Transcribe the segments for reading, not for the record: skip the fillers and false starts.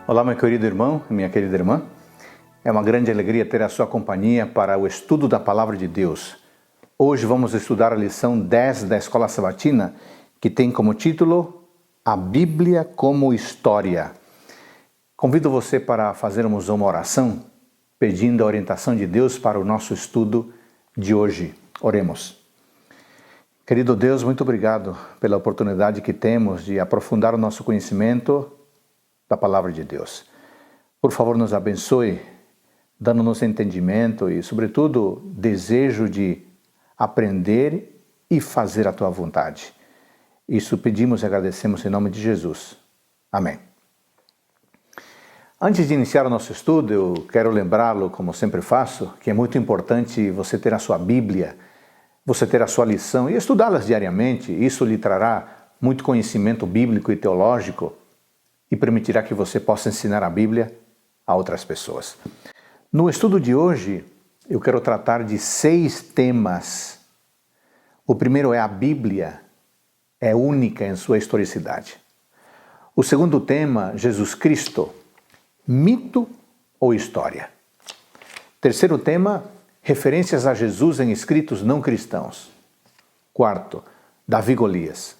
Olá, meu querido irmão, minha querida irmã. É uma grande alegria ter a sua companhia para o estudo da Palavra de Deus. Hoje vamos estudar a lição 10 da Escola Sabatina, que tem como título A Bíblia como História. Convido você para fazermos uma oração, pedindo a orientação de Deus para o nosso estudo de hoje. Oremos. Querido Deus, muito obrigado pela oportunidade que temos de aprofundar o nosso conhecimento da Palavra de Deus. Por favor, nos abençoe, dando-nos entendimento e, sobretudo, desejo de aprender e fazer a Tua vontade. Isso pedimos e agradecemos em nome de Jesus. Amém. Antes de iniciar o nosso estudo, eu quero lembrá-lo, como sempre faço, que é muito importante você ter a sua Bíblia, você ter a sua lição e estudá-las diariamente. Isso lhe trará muito conhecimento bíblico e teológico e permitirá que você possa ensinar a Bíblia a outras pessoas. No estudo de hoje, eu quero tratar de 6 temas. O primeiro é a Bíblia é única em sua historicidade. O segundo tema, Jesus Cristo, mito ou história. Terceiro tema, referências a Jesus em escritos não cristãos. Quarto, Davi e Golias.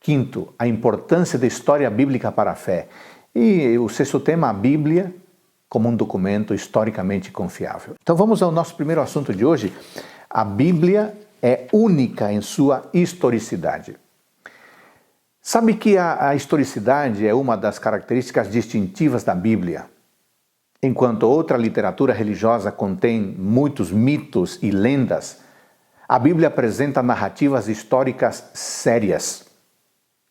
Quinto, a importância da história bíblica para a fé. E o sexto tema, a Bíblia como um documento historicamente confiável. Então vamos ao nosso primeiro assunto de hoje. A Bíblia é única em sua historicidade. Sabe que a historicidade é uma das características distintivas da Bíblia. Enquanto outra literatura religiosa contém muitos mitos e lendas, a Bíblia apresenta narrativas históricas sérias.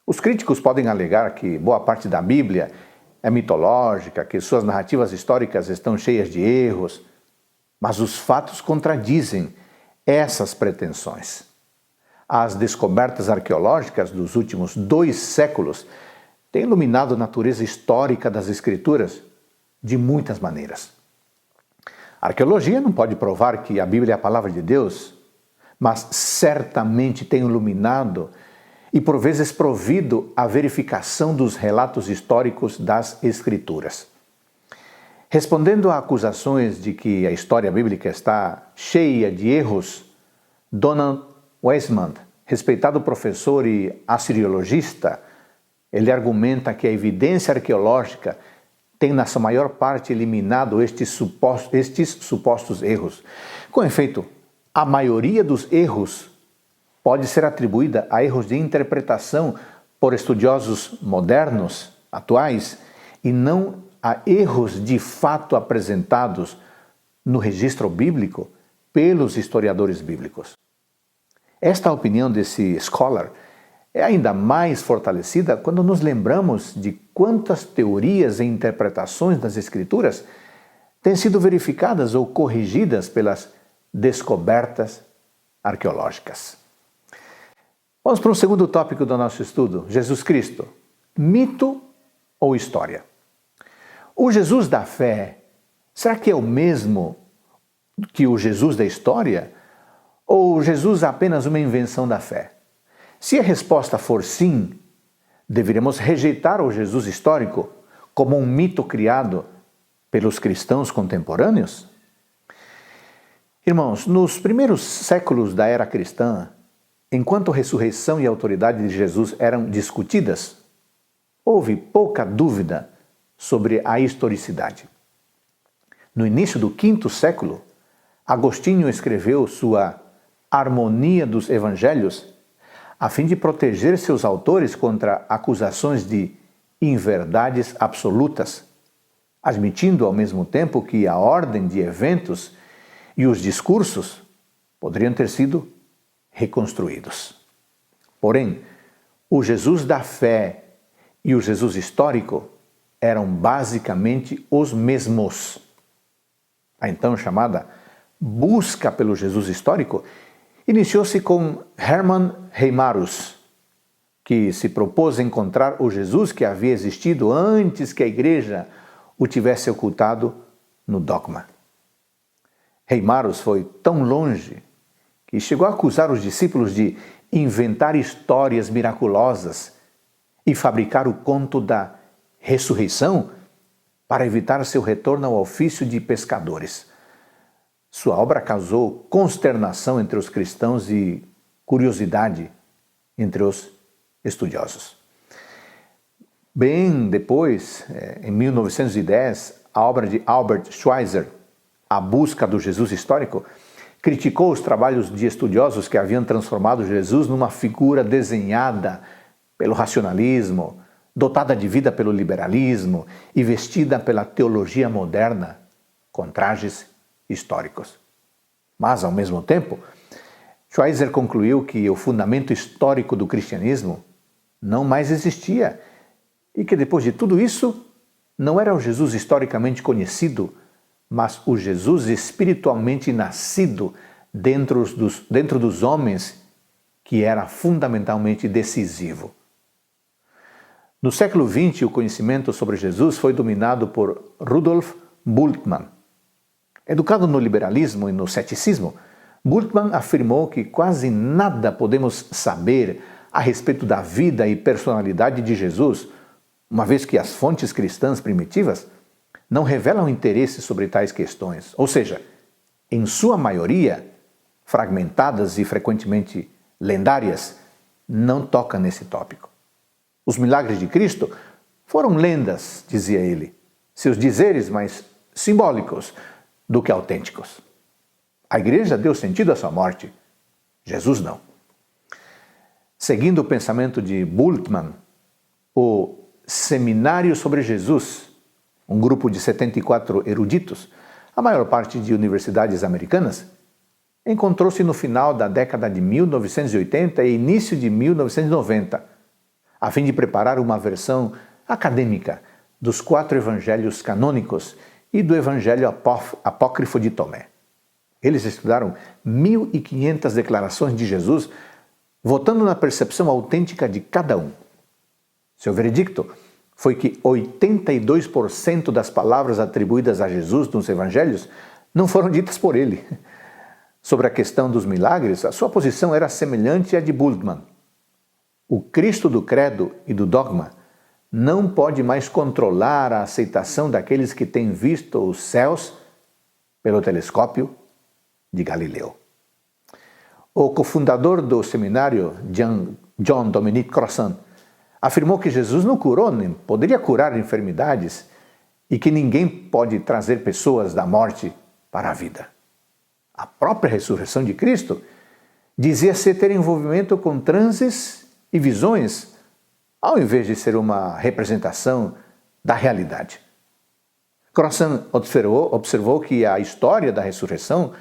Os críticos podem alegar que boa parte da Bíblia é mitológica, que suas narrativas históricas estão cheias de erros, mas os fatos contradizem essas pretensões. As descobertas arqueológicas dos últimos 2 séculos têm iluminado a natureza histórica das Escrituras de muitas maneiras. A arqueologia não pode provar que a Bíblia é a palavra de Deus, mas certamente tem iluminado e por vezes provido a verificação dos relatos históricos das Escrituras. Respondendo a acusações de que a história bíblica está cheia de erros, Donald Weisman, respeitado professor e assiriologista, ele argumenta que a evidência arqueológica tem na sua maior parte eliminado estes supostos erros. Com efeito, a maioria dos erros pode ser atribuída a erros de interpretação por estudiosos modernos, atuais, e não a erros de fato apresentados no registro bíblico pelos historiadores bíblicos. Esta opinião desse scholar é ainda mais fortalecida quando nos lembramos de quantas teorias e interpretações das Escrituras têm sido verificadas ou corrigidas pelas descobertas arqueológicas. Vamos para o segundo tópico do nosso estudo, Jesus Cristo, mito ou história? O Jesus da fé, será que é o mesmo que o Jesus da história? Ou Jesus é apenas uma invenção da fé? Se a resposta for sim, deveremos rejeitar o Jesus histórico como um mito criado pelos cristãos contemporâneos? Irmãos, nos primeiros séculos da era cristã, enquanto a ressurreição e a autoridade de Jesus eram discutidas, houve pouca dúvida sobre a historicidade. No início do 5º século, Agostinho escreveu sua Harmonia dos Evangelhos a fim de proteger seus autores contra acusações de inverdades absolutas, admitindo ao mesmo tempo que a ordem de eventos e os discursos poderiam ter sido reconstruídos. Porém, o Jesus da fé e o Jesus histórico eram basicamente os mesmos. A então chamada busca pelo Jesus histórico iniciou-se com Hermann Heimarus, que se propôs encontrar o Jesus que havia existido antes que a Igreja o tivesse ocultado no dogma. Heimarus foi tão longe que chegou a acusar os discípulos de inventar histórias miraculosas e fabricar o conto da ressurreição para evitar seu retorno ao ofício de pescadores. Sua obra causou consternação entre os cristãos e curiosidade entre os estudiosos. Bem depois, em 1910, a obra de Albert Schweitzer, A Busca do Jesus Histórico, criticou os trabalhos de estudiosos que haviam transformado Jesus numa figura desenhada pelo racionalismo, dotada de vida pelo liberalismo e vestida pela teologia moderna, com trajes históricos. Mas, ao mesmo tempo, Schweitzer concluiu que o fundamento histórico do cristianismo não mais existia e que, depois de tudo isso, não era o Jesus historicamente conhecido, mas o Jesus espiritualmente nascido dentro dos homens, que era fundamentalmente decisivo. No século XX, o conhecimento sobre Jesus foi dominado por Rudolf Bultmann. Educado no liberalismo e no ceticismo, Bultmann afirmou que quase nada podemos saber a respeito da vida e personalidade de Jesus, uma vez que as fontes cristãs primitivas não revelam interesse sobre tais questões, ou seja, em sua maioria, fragmentadas e frequentemente lendárias, não tocam nesse tópico. Os milagres de Cristo foram lendas, dizia ele, seus dizeres mais simbólicos do que autênticos. A igreja deu sentido à sua morte, Jesus não. Seguindo o pensamento de Bultmann, o Seminário sobre Jesus, um grupo de 74 eruditos, a maior parte de universidades americanas, encontrou-se no final da década de 1980 e início de 1990, a fim de preparar uma versão acadêmica dos 4 evangelhos canônicos e do evangelho apócrifo de Tomé. Eles estudaram 1.500 declarações de Jesus, votando na percepção autêntica de cada um. Seu veredicto foi que 82% das palavras atribuídas a Jesus nos evangelhos não foram ditas por ele. Sobre a questão dos milagres, a sua posição era semelhante à de Bultmann. O Cristo do credo e do dogma não pode mais controlar a aceitação daqueles que têm visto os céus pelo telescópio de Galileu. O cofundador do seminário, John Dominic Crossan, afirmou que Jesus não curou nem poderia curar enfermidades e que ninguém pode trazer pessoas da morte para a vida. A própria ressurreição de Cristo dizia-se ter envolvimento com transes e visões, ao invés de ser uma representação da realidade. Crossan observou que a história da ressurreição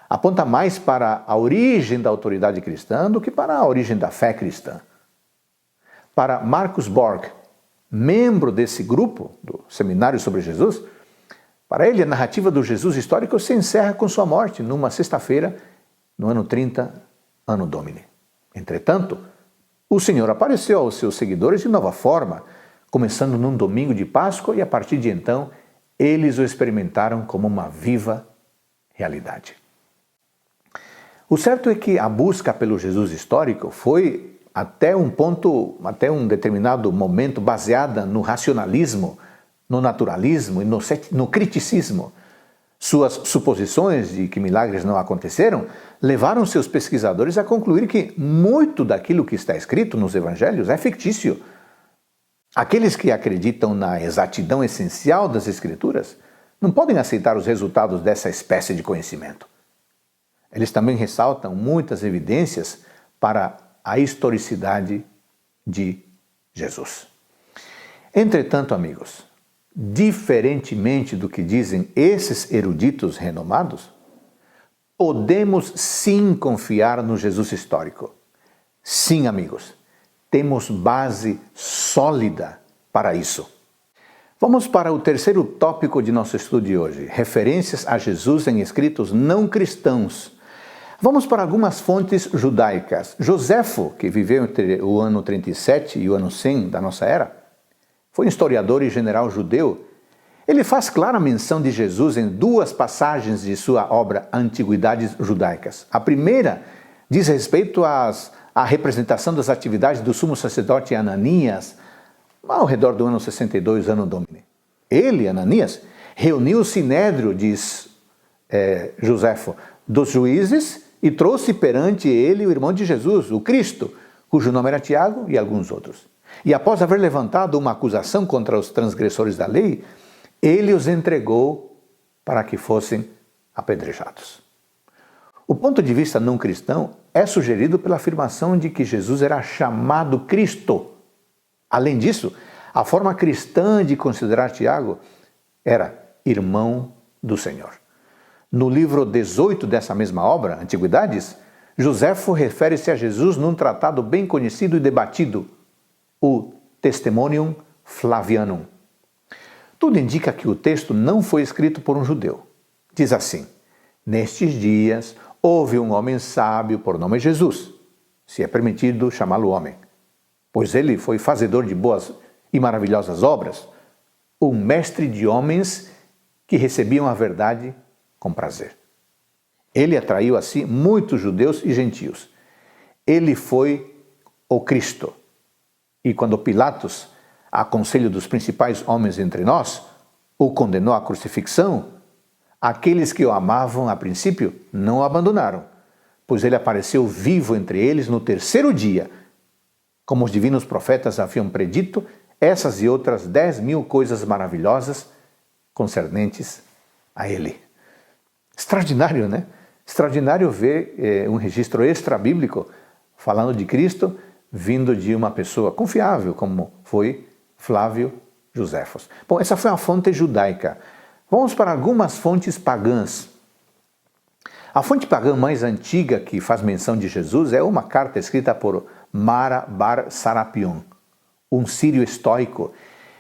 aponta mais para a origem da autoridade cristã do que para a origem da fé cristã. Para Marcus Borg, membro desse grupo, do Seminário sobre Jesus, para ele a narrativa do Jesus histórico se encerra com sua morte, numa sexta-feira, no ano 30, Anno Domini. Entretanto, o Senhor apareceu aos seus seguidores de nova forma, começando num domingo de Páscoa, e a partir de então, eles o experimentaram como uma viva realidade. O certo é que a busca pelo Jesus histórico foi até um determinado momento baseada no racionalismo, no naturalismo e no criticismo. Suas suposições de que milagres não aconteceram levaram seus pesquisadores a concluir que muito daquilo que está escrito nos evangelhos é fictício. Aqueles que acreditam na exatidão essencial das escrituras não podem aceitar os resultados dessa espécie de conhecimento. Eles também ressaltam muitas evidências para a historicidade de Jesus. Entretanto, amigos, diferentemente do que dizem esses eruditos renomados, podemos sim confiar no Jesus histórico. Sim, amigos, temos base sólida para isso. Vamos para o terceiro tópico de nosso estudo de hoje, referências a Jesus em escritos não cristãos. Vamos para algumas fontes judaicas. Joséfo, que viveu entre o ano 37 e o ano 100 da nossa era, foi um historiador e general judeu. Ele faz clara menção de Jesus em 2 passagens de sua obra Antiguidades Judaicas. A primeira diz respeito à representação das atividades do sumo sacerdote Ananias, ao redor do ano 62, Anno Domini. Ele, Ananias, reuniu o sinédrio, diz Joséfo, dos juízes e trouxe perante ele o irmão de Jesus, o Cristo, cujo nome era Tiago, e alguns outros. E após haver levantado uma acusação contra os transgressores da lei, ele os entregou para que fossem apedrejados. O ponto de vista não cristão é sugerido pela afirmação de que Jesus era chamado Cristo. Além disso, a forma cristã de considerar Tiago era irmão do Senhor. No livro 18 dessa mesma obra, Antiguidades, Joséfo refere-se a Jesus num tratado bem conhecido e debatido, o Testimonium Flavianum. Tudo indica que o texto não foi escrito por um judeu. Diz assim: nestes dias houve um homem sábio por nome Jesus, se é permitido chamá-lo homem, pois ele foi fazedor de boas e maravilhosas obras, um mestre de homens que recebiam a verdade com prazer. Ele atraiu a si muitos judeus e gentios. Ele foi o Cristo. E quando Pilatos, a conselho dos principais homens entre nós, o condenou à crucifixão, aqueles que o amavam a princípio não o abandonaram, pois ele apareceu vivo entre eles no terceiro dia. Como os divinos profetas haviam predito, essas e outras 10.000 coisas maravilhosas concernentes a ele. Extraordinário, né? Extraordinário ver um registro extra-bíblico falando de Cristo vindo de uma pessoa confiável, como foi Flávio Joséfos. Bom, essa foi uma fonte judaica. Vamos para algumas fontes pagãs. A fonte pagã mais antiga que faz menção de Jesus é uma carta escrita por Mara bar Serapion, um sírio estoico,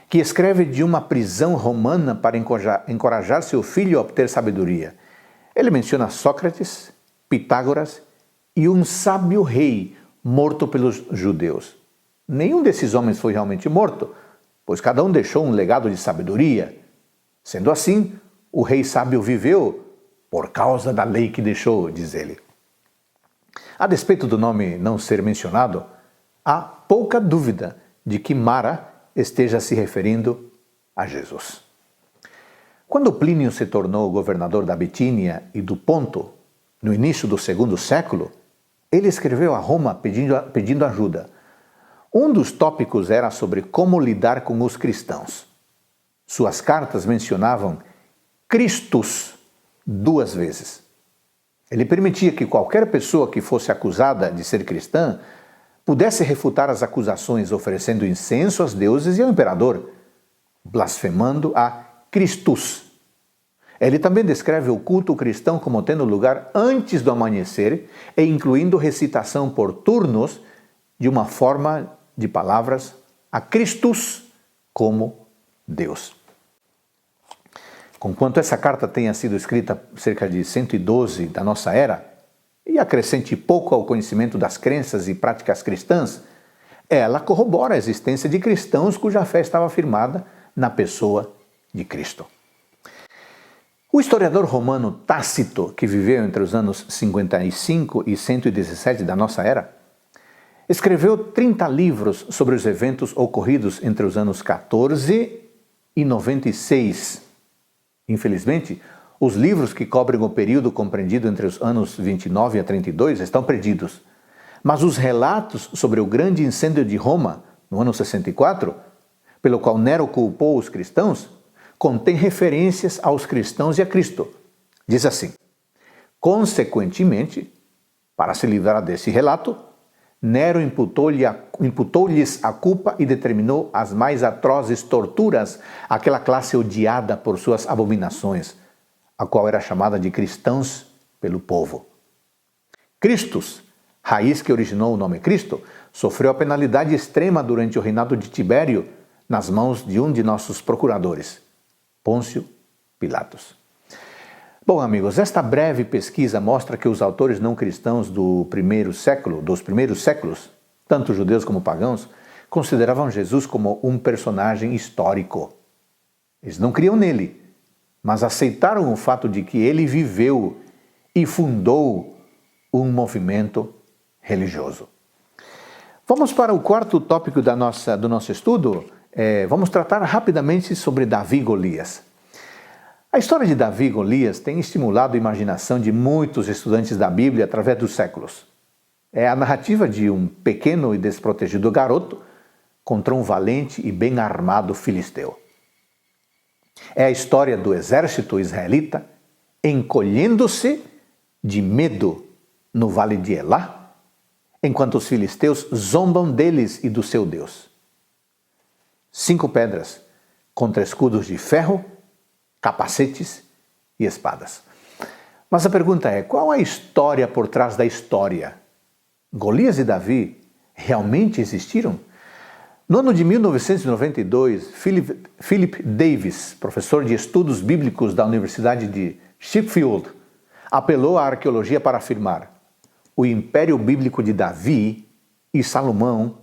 que escreve de uma prisão romana para encorajar seu filho a obter sabedoria. Ele menciona Sócrates, Pitágoras e um sábio rei morto pelos judeus. Nenhum desses homens foi realmente morto, pois cada um deixou um legado de sabedoria. Sendo assim, o rei sábio viveu por causa da lei que deixou, diz ele. A despeito do nome não ser mencionado, há pouca dúvida de que Mara esteja se referindo a Jesus. Quando Plínio se tornou governador da Bitínia e do Ponto, no início do segundo século, ele escreveu a Roma pedindo ajuda. Um dos tópicos era sobre como lidar com os cristãos. Suas cartas mencionavam Christus 2 vezes. Ele permitia que qualquer pessoa que fosse acusada de ser cristã pudesse refutar as acusações oferecendo incenso aos deuses e ao imperador, blasfemando a Christus. Ele também descreve o culto cristão como tendo lugar antes do amanhecer e incluindo recitação por turnos de uma forma de palavras a Christus como Deus. Conquanto essa carta tenha sido escrita cerca de 112 da nossa era e acrescente pouco ao conhecimento das crenças e práticas cristãs, ela corrobora a existência de cristãos cuja fé estava firmada na pessoa de Cristo. O historiador romano Tácito, que viveu entre os anos 55 e 117 da nossa era, escreveu 30 livros sobre os eventos ocorridos entre os anos 14 e 96. Infelizmente, os livros que cobrem o período compreendido entre os anos 29 a 32 estão perdidos. Mas os relatos sobre o grande incêndio de Roma, no ano 64, pelo qual Nero culpou os cristãos, contém referências aos cristãos e a Cristo. Diz assim: consequentemente, para se livrar desse relato, Nero imputou-lhes a culpa e determinou as mais atrozes torturas àquela classe odiada por suas abominações, a qual era chamada de cristãos pelo povo. Christus, raiz que originou o nome Cristo, sofreu a penalidade extrema durante o reinado de Tibério nas mãos de um de nossos procuradores, Pôncio Pilatos. Bom, amigos, esta breve pesquisa mostra que os autores não cristãos dos primeiros séculos, tanto judeus como pagãos, consideravam Jesus como um personagem histórico. Eles não criam nele, mas aceitaram o fato de que ele viveu e fundou um movimento religioso. Vamos para o quarto tópico do nosso estudo, vamos tratar rapidamente sobre Davi e Golias. A história de Davi e Golias tem estimulado a imaginação de muitos estudantes da Bíblia através dos séculos. É a narrativa de um pequeno e desprotegido garoto contra um valente e bem armado filisteu. É a história do exército israelita encolhendo-se de medo no vale de Elá, enquanto os filisteus zombam deles e do seu Deus. 5 pedras contra escudos de ferro, capacetes e espadas. Mas a pergunta é, qual a história por trás da história? Golias e Davi realmente existiram? No ano de 1992, Philip Davis, professor de estudos bíblicos da Universidade de Sheffield, apelou à arqueologia para afirmar: o império bíblico de Davi e Salomão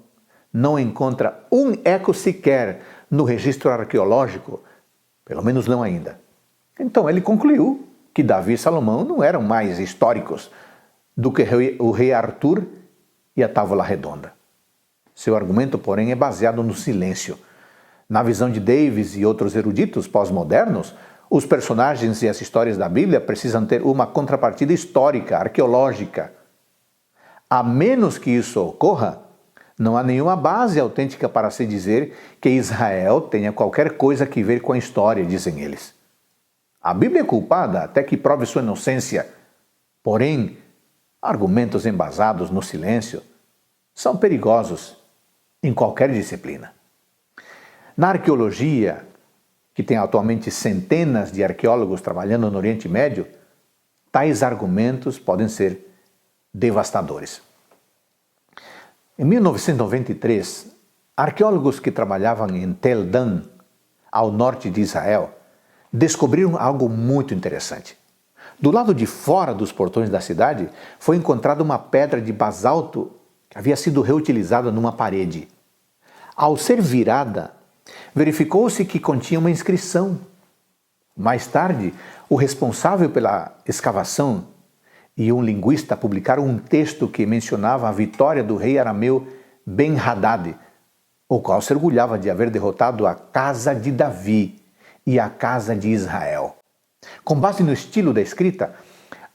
não encontra um eco sequer no registro arqueológico, pelo menos não ainda. Então ele concluiu que Davi e Salomão não eram mais históricos do que o rei Arthur e a Távola Redonda. Seu argumento, porém, é baseado no silêncio. Na visão de Davis e outros eruditos pós-modernos, os personagens e as histórias da Bíblia precisam ter uma contrapartida histórica, arqueológica. A menos que isso ocorra, não há nenhuma base autêntica para se dizer que Israel tenha qualquer coisa que ver com a história, dizem eles. A Bíblia é culpada até que prove sua inocência. Porém, argumentos embasados no silêncio são perigosos em qualquer disciplina. Na arqueologia, que tem atualmente centenas de arqueólogos trabalhando no Oriente Médio, tais argumentos podem ser devastadores. Em 1993, arqueólogos que trabalhavam em Tel Dan, ao norte de Israel, descobriram algo muito interessante. Do lado de fora dos portões da cidade, foi encontrada uma pedra de basalto que havia sido reutilizada numa parede. Ao ser virada, verificou-se que continha uma inscrição. Mais tarde, o responsável pela escavação e um linguista publicaram um texto que mencionava a vitória do rei arameu Ben-Hadad, o qual se orgulhava de haver derrotado a casa de Davi e a casa de Israel. Com base no estilo da escrita,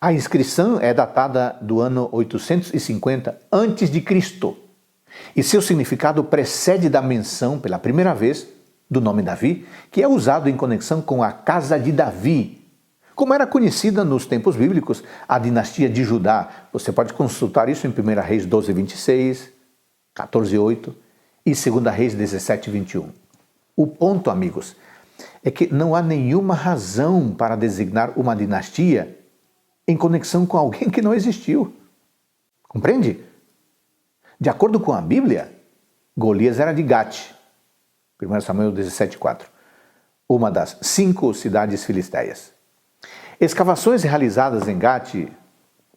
a inscrição é datada do ano 850 a.C. e seu significado precede da menção pela primeira vez do nome Davi, que é usado em conexão com a casa de Davi, como era conhecida nos tempos bíblicos a dinastia de Judá. Você pode consultar isso em 1 Reis 12:26, 14:8 e 2 Reis 17:21. O ponto, amigos, é que não há nenhuma razão para designar uma dinastia em conexão com alguém que não existiu. Compreende? De acordo com a Bíblia, Golias era de Gate, 1 Samuel 17:4, uma das 5 cidades filisteias. Escavações realizadas em Gate,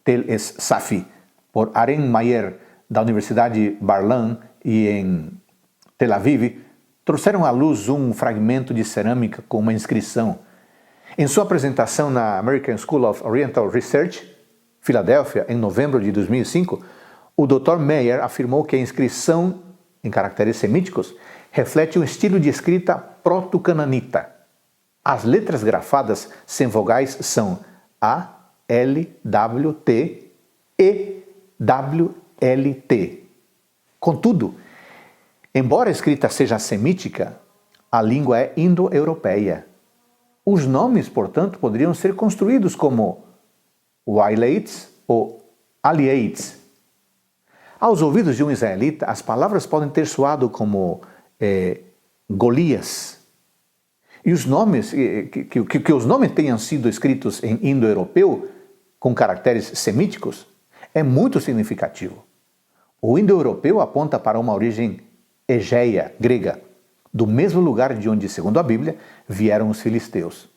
Tel Es-Safi, por Aren Mayer, da Universidade Bar-Ilan, e em Tel Aviv, trouxeram à luz um fragmento de cerâmica com uma inscrição. Em sua apresentação na American School of Oriental Research, Filadélfia, em novembro de 2005, o Dr. Mayer afirmou que a inscrição, em caracteres semíticos, reflete um estilo de escrita proto-cananita. As letras grafadas sem vogais são A, L, W, T, E, W, L, T. Contudo, embora a escrita seja semítica, a língua é indo-europeia. Os nomes, portanto, poderiam ser construídos como Wileates ou Aliates. Aos ouvidos de um israelita, as palavras podem ter soado como Golias. E os nomes, que os nomes tenham sido escritos em indo-europeu, com caracteres semíticos, é muito significativo. O indo-europeu aponta para uma origem egeia, grega, do mesmo lugar de onde, segundo a Bíblia, vieram os filisteus.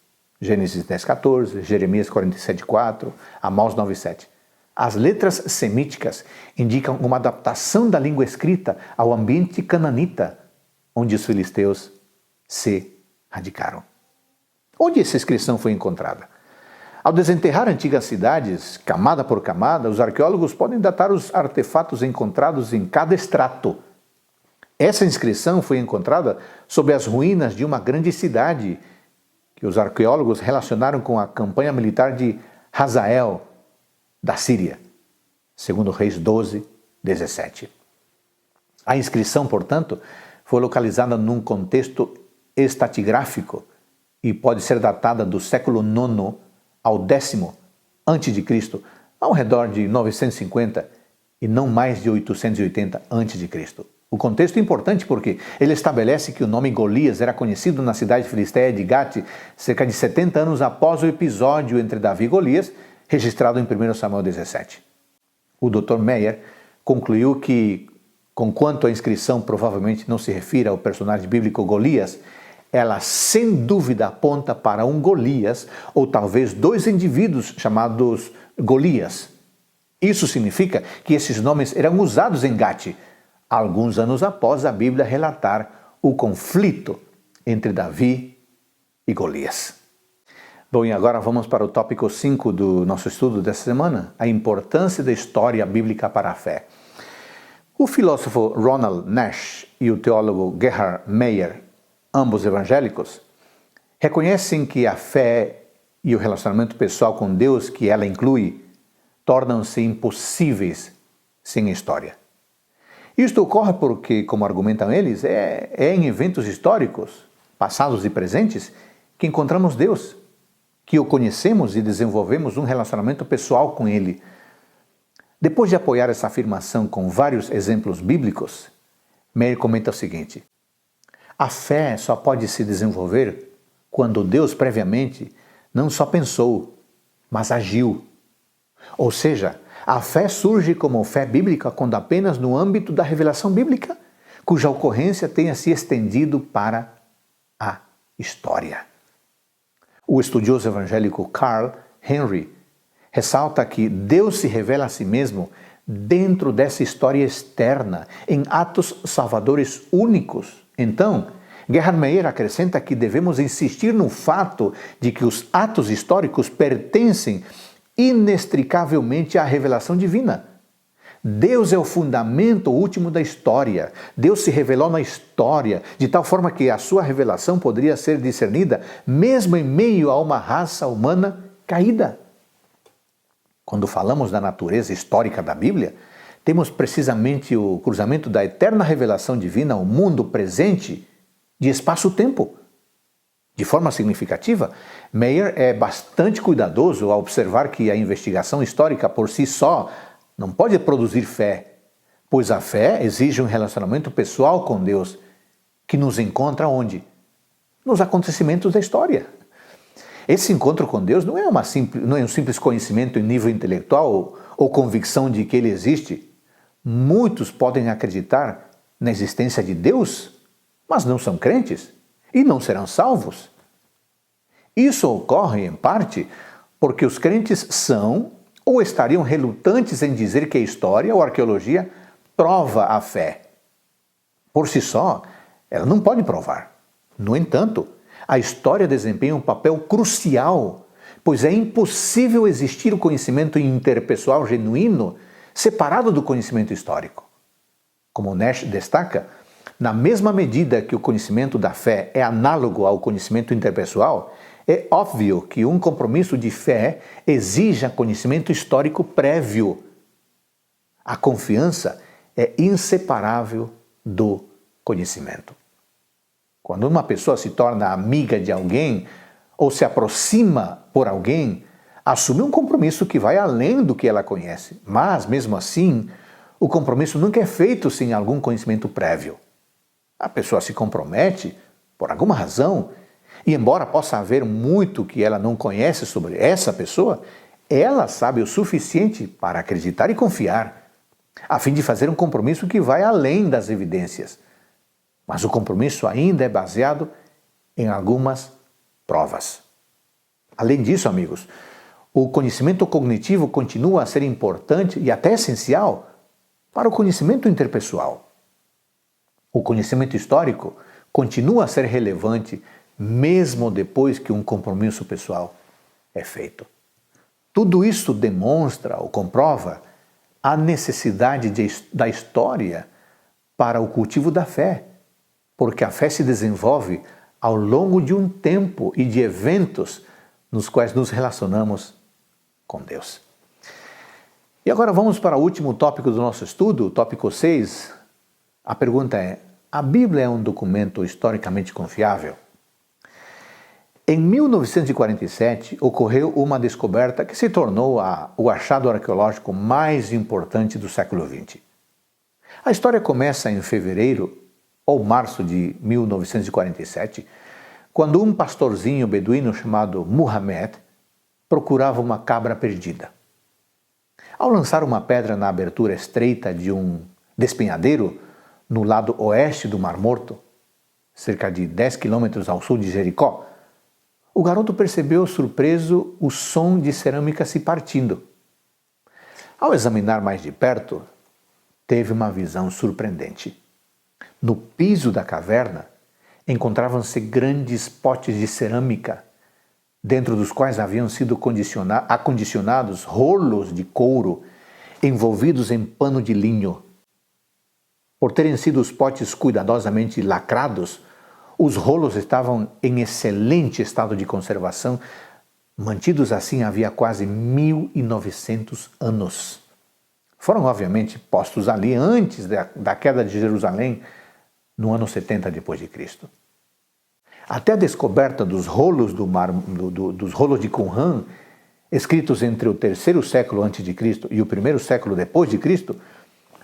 Gênesis 10:14, Jeremias 47:4, Amós 9:7. As letras semíticas indicam uma adaptação da língua escrita ao ambiente cananita, onde os filisteus se radicaram. Onde essa inscrição foi encontrada? Ao desenterrar antigas cidades, camada por camada, os arqueólogos podem datar os artefatos encontrados em cada estrato. Essa inscrição foi encontrada sob as ruínas de uma grande cidade que os arqueólogos relacionaram com a campanha militar de Hazael, da Síria, segundo Reis 12, 17. A inscrição, portanto, foi localizada num contexto estratigráfico e pode ser datada do século IX ao X a.C., ao redor de 950 e não mais de 880 a.C. O contexto é importante porque ele estabelece que o nome Golias era conhecido na cidade filisteia de Gate cerca de 70 anos após o episódio entre Davi e Golias, registrado em 1 Samuel 17. O Dr. Meyer concluiu que, conquanto a inscrição provavelmente não se refira ao personagem bíblico Golias, ela sem dúvida aponta para um Golias ou talvez dois indivíduos chamados Golias. Isso significa que esses nomes eram usados em Gate, alguns anos após a Bíblia relatar o conflito entre Davi e Golias. Bom, e agora vamos para o tópico 5 do nosso estudo dessa semana, a importância da história bíblica para a fé. O filósofo Ronald Nash e o teólogo Gerhard Meyer, ambos evangélicos, reconhecem que a fé e o relacionamento pessoal com Deus que ela inclui tornam-se impossíveis sem a história. Isto ocorre porque, como argumentam eles, é em eventos históricos, passados e presentes, que encontramos Deus, que o conhecemos e desenvolvemos um relacionamento pessoal com Ele. Depois de apoiar essa afirmação com vários exemplos bíblicos, Meyer comenta o seguinte: a fé só pode se desenvolver quando Deus previamente não só pensou, mas agiu. Ou seja, a fé surge como fé bíblica quando apenas no âmbito da revelação bíblica, cuja ocorrência tenha se estendido para a história. O estudioso evangélico Carl Henry ressalta que Deus se revela a si mesmo dentro dessa história externa, em atos salvadores únicos. Então, Gerhard Meyer acrescenta que devemos insistir no fato de que os atos históricos pertencem inextricavelmente à revelação divina. Deus é o fundamento último da história. Deus se revelou na história, de tal forma que a sua revelação poderia ser discernida mesmo em meio a uma raça humana caída. Quando falamos da natureza histórica da Bíblia, temos precisamente o cruzamento da eterna revelação divina ao mundo presente de espaço-tempo. De forma significativa, Meyer é bastante cuidadoso ao observar que a investigação histórica por si só não pode produzir fé, pois a fé exige um relacionamento pessoal com Deus, que nos encontra onde? Nos acontecimentos da história. Esse encontro com Deus não é um simples conhecimento em nível intelectual ou convicção de que Ele existe. Muitos podem acreditar na existência de Deus, mas não são crentes e não serão salvos. Isso ocorre, em parte, porque os crentes são ou estariam relutantes em dizer que a história ou a arqueologia prova a fé. Por si só, ela não pode provar. No entanto, a história desempenha um papel crucial, pois é impossível existir o conhecimento interpessoal genuíno separado do conhecimento histórico. Como Nash destaca, na mesma medida que o conhecimento da fé é análogo ao conhecimento interpessoal, é óbvio que um compromisso de fé exija conhecimento histórico prévio. A confiança é inseparável do conhecimento. Quando uma pessoa se torna amiga de alguém ou se aproxima por alguém, assume um compromisso que vai além do que ela conhece. Mas, mesmo assim, o compromisso nunca é feito sem algum conhecimento prévio. A pessoa se compromete por alguma razão, e embora possa haver muito que ela não conhece sobre essa pessoa, ela sabe o suficiente para acreditar e confiar, a fim de fazer um compromisso que vai além das evidências. Mas o compromisso ainda é baseado em algumas provas. Além disso, amigos, o conhecimento cognitivo continua a ser importante e até essencial para o conhecimento interpessoal. O conhecimento histórico continua a ser relevante mesmo depois que um compromisso pessoal é feito. Tudo isso demonstra ou comprova a necessidade da história para o cultivo da fé, porque a fé se desenvolve ao longo de um tempo e de eventos nos quais nos relacionamos com Deus. E agora vamos para o último tópico do nosso estudo, o tópico 6. A pergunta é: a Bíblia é um documento historicamente confiável? Em 1947, ocorreu uma descoberta que se tornou o achado arqueológico mais importante do século XX. A história começa em fevereiro ou março de 1947, quando um pastorzinho beduíno chamado Muhammad procurava uma cabra perdida. Ao lançar uma pedra na abertura estreita de um despenhadeiro no lado oeste do Mar Morto, cerca de 10 quilômetros ao sul de Jericó, o garoto percebeu surpreso o som de cerâmica se partindo. Ao examinar mais de perto, teve uma visão surpreendente. No piso da caverna, encontravam-se grandes potes de cerâmica, dentro dos quais haviam sido acondicionados rolos de couro envolvidos em pano de linho. Por terem sido os potes cuidadosamente lacrados, os rolos estavam em excelente estado de conservação, mantidos assim havia quase 1900 anos. Foram, obviamente, postos ali antes da queda de Jerusalém, no ano 70 d.C. Até a descoberta dos rolos dos rolos de Qumran, escritos entre o terceiro século a.C. e o primeiro século depois de Cristo,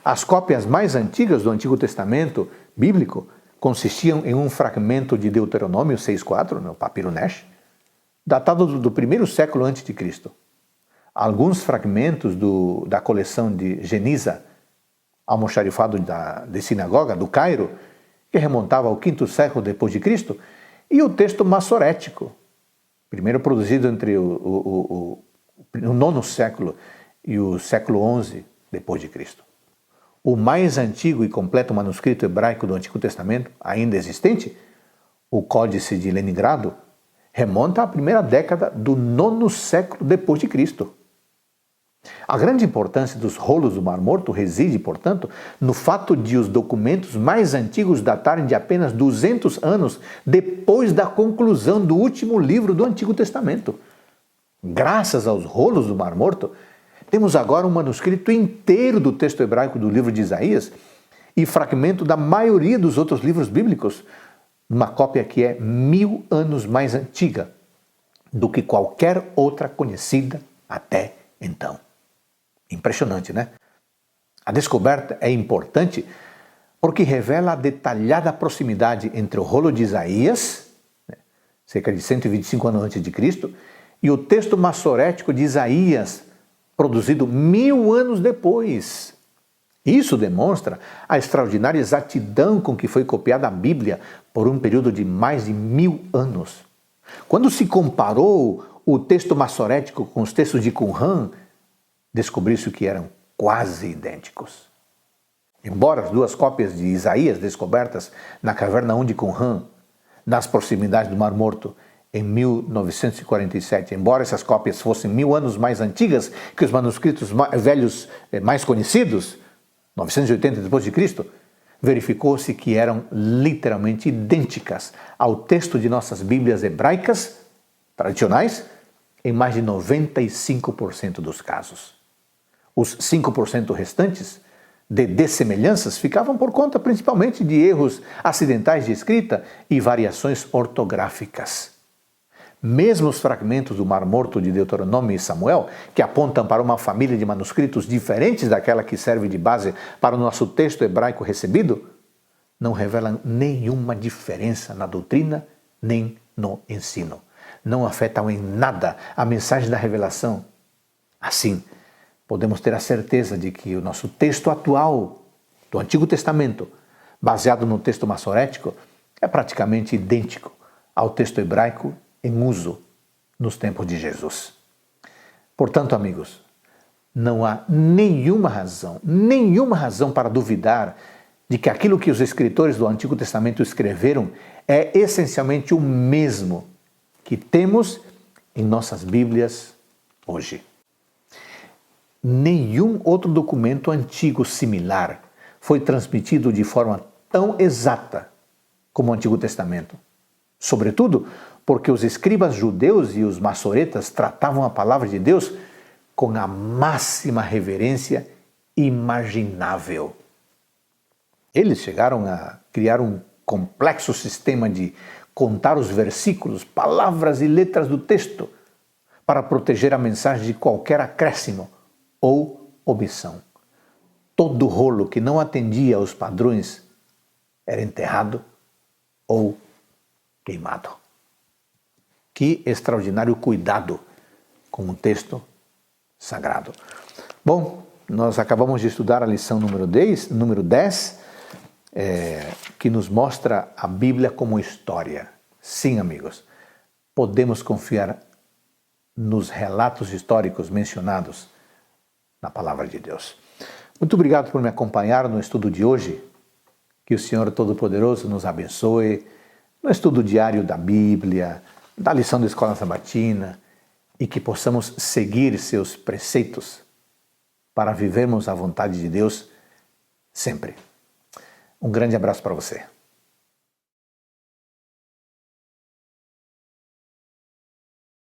as cópias mais antigas do Antigo Testamento bíblico consistiam em um fragmento de Deuteronômio 6.4, no papiro Nesh, datado do primeiro século antes de Cristo. Alguns fragmentos da coleção de Geniza, almoxarifado de sinagoga do Cairo, que remontava ao quinto século depois de Cristo, e o texto massorético, primeiro produzido entre o nono século e o século XI depois de Cristo. O mais antigo e completo manuscrito hebraico do Antigo Testamento, ainda existente, o Códice de Leningrado, remonta à primeira década do nono século depois de Cristo. A grande importância dos rolos do Mar Morto reside, portanto, no fato de os documentos mais antigos datarem de apenas 200 anos depois da conclusão do último livro do Antigo Testamento. Graças aos rolos do Mar Morto, temos agora um manuscrito inteiro do texto hebraico do livro de Isaías e fragmento da maioria dos outros livros bíblicos, uma cópia que é 1000 anos mais antiga do que qualquer outra conhecida até então. Impressionante, né? A descoberta é importante porque revela a detalhada proximidade entre o rolo de Isaías, cerca de 125 anos antes de Cristo, e o texto massorético de Isaías, produzido 1000 anos depois. Isso demonstra a extraordinária exatidão com que foi copiada a Bíblia por um período de mais de 1000 anos. Quando se comparou o texto massorético com os textos de Qumran, descobriu-se que eram quase idênticos. Embora as duas cópias de Isaías descobertas na caverna 1 de Qumran, nas proximidades do Mar Morto, em 1947, embora essas cópias fossem 1000 anos mais antigas que os manuscritos velhos mais conhecidos, 980 d.C., verificou-se que eram literalmente idênticas ao texto de nossas Bíblias hebraicas tradicionais em mais de 95% dos casos. Os 5% restantes de dessemelhanças ficavam por conta principalmente de erros acidentais de escrita e variações ortográficas. Mesmo os fragmentos do Mar Morto de Deuteronômio e Samuel, que apontam para uma família de manuscritos diferentes daquela que serve de base para o nosso texto hebraico recebido, não revelam nenhuma diferença na doutrina nem no ensino. Não afetam em nada a mensagem da revelação. Assim, podemos ter a certeza de que o nosso texto atual do Antigo Testamento, baseado no texto massorético, é praticamente idêntico ao texto hebraico em uso nos tempos de Jesus. Portanto, amigos, não há nenhuma razão para duvidar de que aquilo que os escritores do Antigo Testamento escreveram é essencialmente o mesmo que temos em nossas Bíblias hoje. Nenhum outro documento antigo similar foi transmitido de forma tão exata como o Antigo Testamento. Sobretudo porque os escribas judeus e os maçoretas tratavam a palavra de Deus com a máxima reverência imaginável. Eles chegaram a criar um complexo sistema de contar os versículos, palavras e letras do texto para proteger a mensagem de qualquer acréscimo ou omissão. Todo rolo que não atendia aos padrões era enterrado ou queimado. Que extraordinário cuidado com o texto sagrado. Bom, nós acabamos de estudar a lição número 10, que nos mostra a Bíblia como história. Sim, amigos, podemos confiar nos relatos históricos mencionados na Palavra de Deus. Muito obrigado por me acompanhar no estudo de hoje. Que o Senhor Todo-Poderoso nos abençoe no estudo diário da Bíblia, da lição da Escola Sabatina, e que possamos seguir seus preceitos para vivermos a vontade de Deus sempre. Um grande abraço para você.